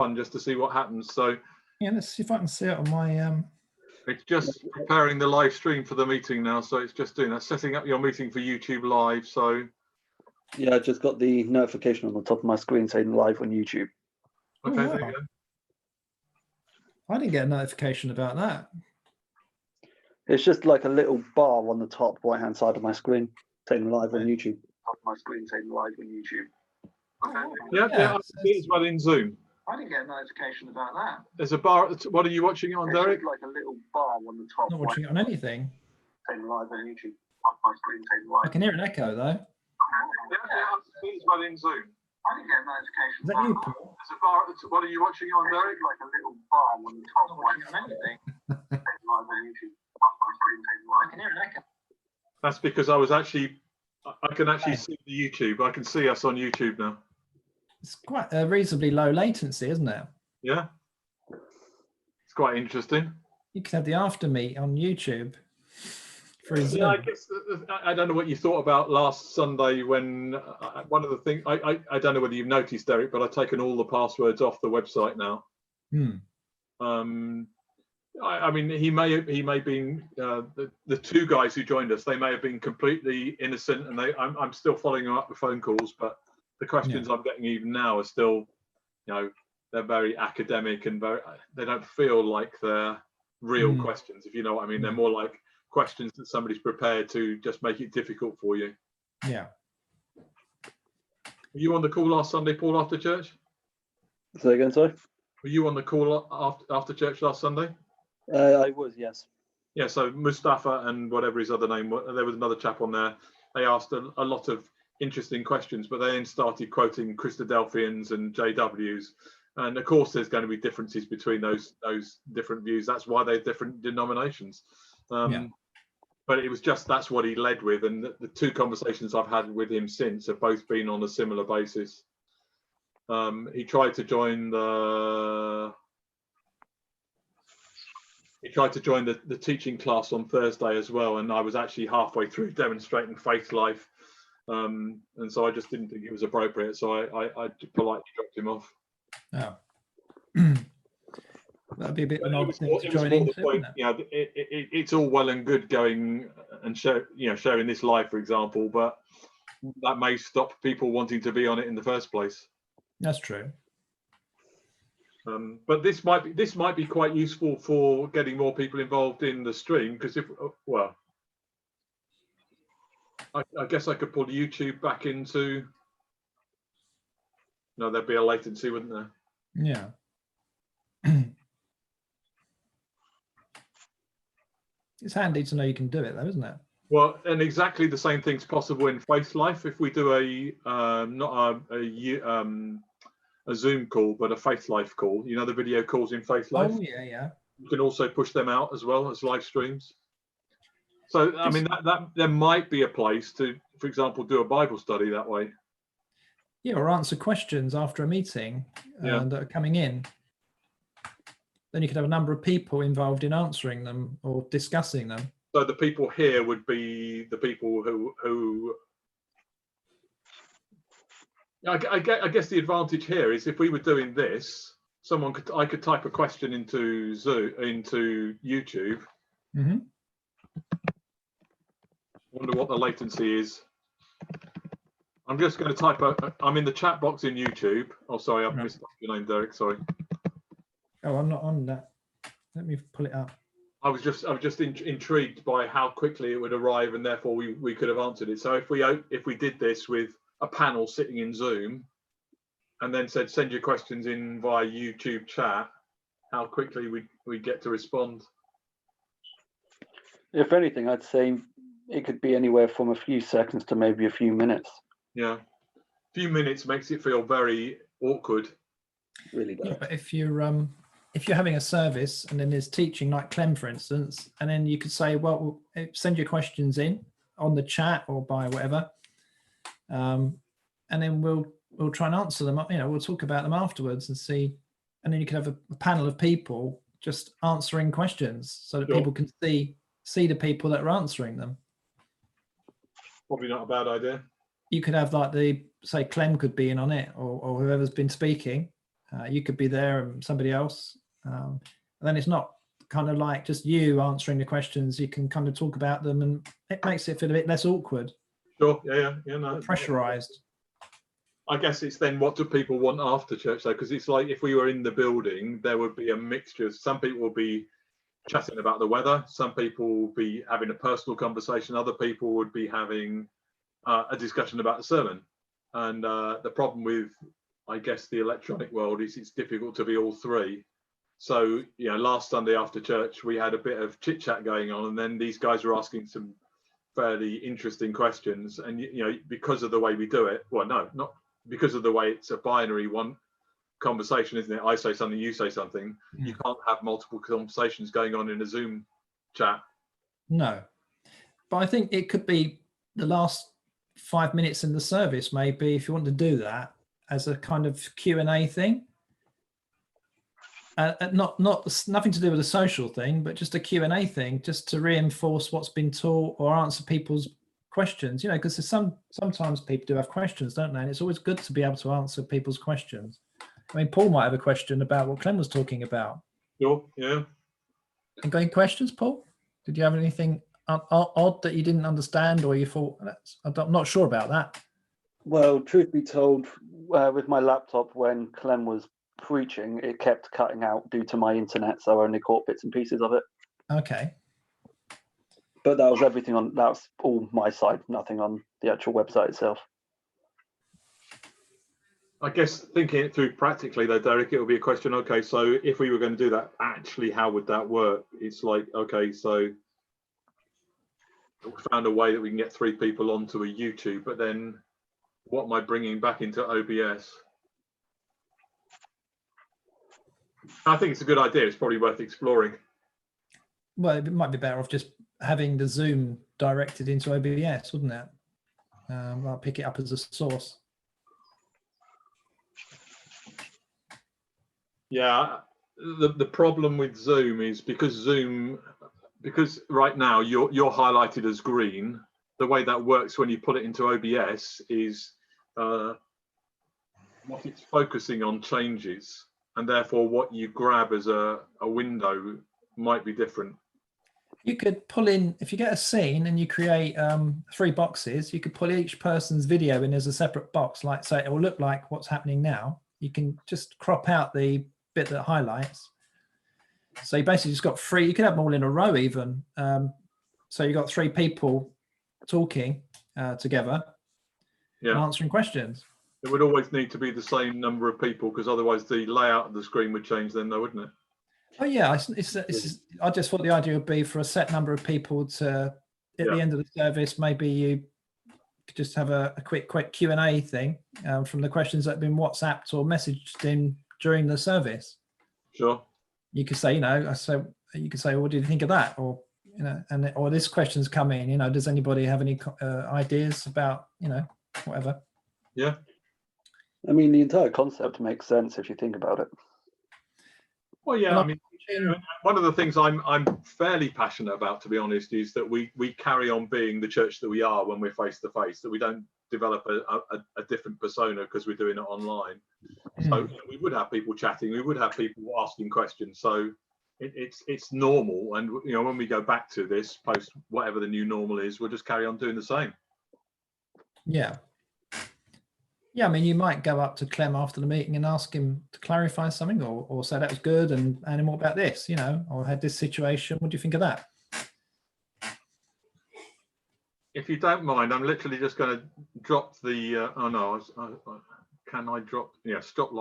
fun just to see what happens. So yeah, let's see if I can see it on my. It's just preparing the live stream for the meeting now. So it's just doing that, setting up your meeting for YouTube Live. So yeah, I just got the notification on the top of my screen saying live on YouTube. okay, Oh, there wow. you go. I didn't get a notification about that. It's just like a little bar on the top right-hand side of my screen saying live on YouTube. My screen saying live on YouTube. Okay. Oh, Yeah, yeah, I see it as well in Zoom. I didn't get a notification about that. There's a bar. What are you watching it on, Derek? Like a little bar on the top. I'm not watching it on anything. Saying live on YouTube. My screen saying live. I can hear an echo though. Yeah, I see it as well in Zoom. I didn't get a notification. Is that you, Paul? There's a bar. What are you watching it on, Derek? Like a little bar on the top. I'm not watching it on anything. Saying live on YouTube. My screen saying live. I can hear an echo. That's because I can actually see the YouTube. I can see us on YouTube now. It's quite a reasonably low latency, isn't it? Yeah, it's quite interesting. You can have the after meet on YouTube. Yeah, I guess I don't know what you thought about last Sunday when one of the things I don't know whether you've noticed, Derek, but I've taken all the passwords off the website now. I mean, he may have been the two guys who joined us. They may have been completely innocent, and I'm still following them up with phone calls. But the questions I'm getting even now are still, they're very academic and they don't feel like they're real questions, if you know what I mean. They're more like questions that somebody's prepared to just make it difficult for you. Yeah. Were you on the call last Sunday, Paul, after church? Say again, sorry? Were you on the call after church last Sunday? I was, yes. Yeah, so Mustafa and whatever his other name was, there was another chap on there. They asked a lot of interesting questions, but they then started quoting Christadelphians and JWs. And of course, there's going to be differences between those different views. That's why they're different denominations. But it was just, that's what he led with. And the two conversations I've had with him since have both been on a similar basis. He tried to join the teaching class on Thursday as well. And I was actually halfway through demonstrating faith life. And so I just didn't think it was appropriate. So I politely dropped him off. Oh. That'd be a bit of an odd thing to join into, wouldn't it? It's all well and good going and sharing this live, for example, but that may stop people wanting to be on it in the first place. That's true. But this might be quite useful for getting more people involved in the stream, because I guess I could pull YouTube back into. No, there'd be a latency, wouldn't there? Yeah. It's handy to know you can do it, though, isn't it? Well, and exactly the same thing's possible in Faith Life. If we do not a Zoom call, but a Faith Life call, the video calls in Faith Life. Oh yeah. You can also push them out as well as live streams. So I mean, that there might be a place to, for example, do a Bible study that way. Yeah, or answer questions after a meeting that are coming in. Then you could have a number of people involved in answering them or discussing them. So the people here would be the people who I guess the advantage here is if we were doing this, I could type a question into YouTube. Mm-hmm. Wonder what the latency is. I'm just going to type I'm in the chat box in YouTube. Oh, sorry, I've missed your name, Derek. Sorry. Oh, I'm not on that. Let me pull it up. I was just intrigued by how quickly it would arrive, and therefore we could have answered it. So if we did this with a panel sitting in Zoom, and then said send your questions in via YouTube chat, how quickly we get to respond. If anything, I'd say it could be anywhere from a few seconds to maybe a few minutes. Yeah, a few minutes makes it feel very awkward. Really does. Yeah, but if you're having a service and then there's teaching like Clem, for instance, and then you could say, well, send your questions in on the chat or by whatever, and then we'll try and answer them. We'll talk about them afterwards and see, and then you can have a panel of people just answering questions so that people can see the people that are answering them. Probably not a bad idea. You could have like say Clem could be in on it, or whoever's been speaking, You could be there and somebody else. And then it's not kind of like just you answering the questions. You can kind of talk about them, and it makes it feel a bit less awkward. Sure. Yeah. No. Pressurized. I guess it's then what do people want after church though? Because it's like if we were in the building, there would be a mixture. Some people will be chatting about the weather. Some people will be having a personal conversation. Other people would be having a discussion about the sermon. And the problem with, I guess, the electronic world is it's difficult to be all three. So, last Sunday after church, we had a bit of chit chat going on, and then these guys were asking some fairly interesting questions. And, because of the way we do it, well, no, not because of the way it's a binary one conversation, isn't it? I say something, you say something. You can't have multiple conversations going on in a Zoom chat. No, but I think it could be the last 5 minutes in the service, maybe, if you want to do that as a kind of Q&A thing. Nothing to do with a social thing, but just a Q&A thing, just to reinforce what's been taught or answer people's questions, because sometimes people do have questions, don't they? And it's always good to be able to answer people's questions. I mean, Paul might have a question about what Clem was talking about. Sure, yeah. And any questions, Paul? Did you have anything odd that you didn't understand, or you thought, I'm not sure about that? Well, truth be told, with my laptop, when Clem was preaching, it kept cutting out due to my internet, so I only caught bits and pieces of it. Okay. But that was everything that was all my side, nothing on the actual website itself. I guess thinking it through practically though, Derek, it will be a question, okay, so if we were going to do that, actually, how would that work? It's like, okay, so we found a way that we can get 3 people onto a YouTube, but then what am I bringing back into OBS? I think it's a good idea. It's probably worth exploring. Well, it might be better off just having the Zoom directed into OBS, wouldn't it? I'll pick it up as a source. Yeah, the problem with Zoom is because right now you're highlighted as green. The way that works when you put it into OBS is what it's focusing on changes, and therefore what you grab as a window might be different. You could pull in, if you get a scene and you create 3 boxes, you could pull each person's video in as a separate box, like, so it will look like what's happening now. You can just crop out the bit that highlights. So you basically just got 3, you could have them all in a row even. So you got 3 people talking together, answering questions. It would always need to be the same number of people, because otherwise the layout of the screen would change then, though, wouldn't it? Oh yeah, I just thought the idea would be for a set number of people to, at the end of the service, maybe you could just have a quick Q&A thing from the questions that have been WhatsApped or messaged in during the service. Sure. You could say, you could say, what did you think of that? Or, or this question's come in, does anybody have any ideas about, whatever? Yeah. I mean, the entire concept makes sense if you think about it. Well, yeah, I mean, one of the things I'm fairly passionate about, to be honest, is that we carry on being the church that we are when we're face to face, that we don't develop a different persona because we're doing it online. So we would have people chatting, we would have people asking questions. So it's normal. And, when we go back to this post, whatever the new normal is, we'll just carry on doing the same. Yeah. Yeah, I mean, you might go up to Clem after the meeting and ask him to clarify something, or say that was good, and what about this, or had this situation, what do you think of that? If you don't mind, I'm literally just going to drop the, can I drop, stop live.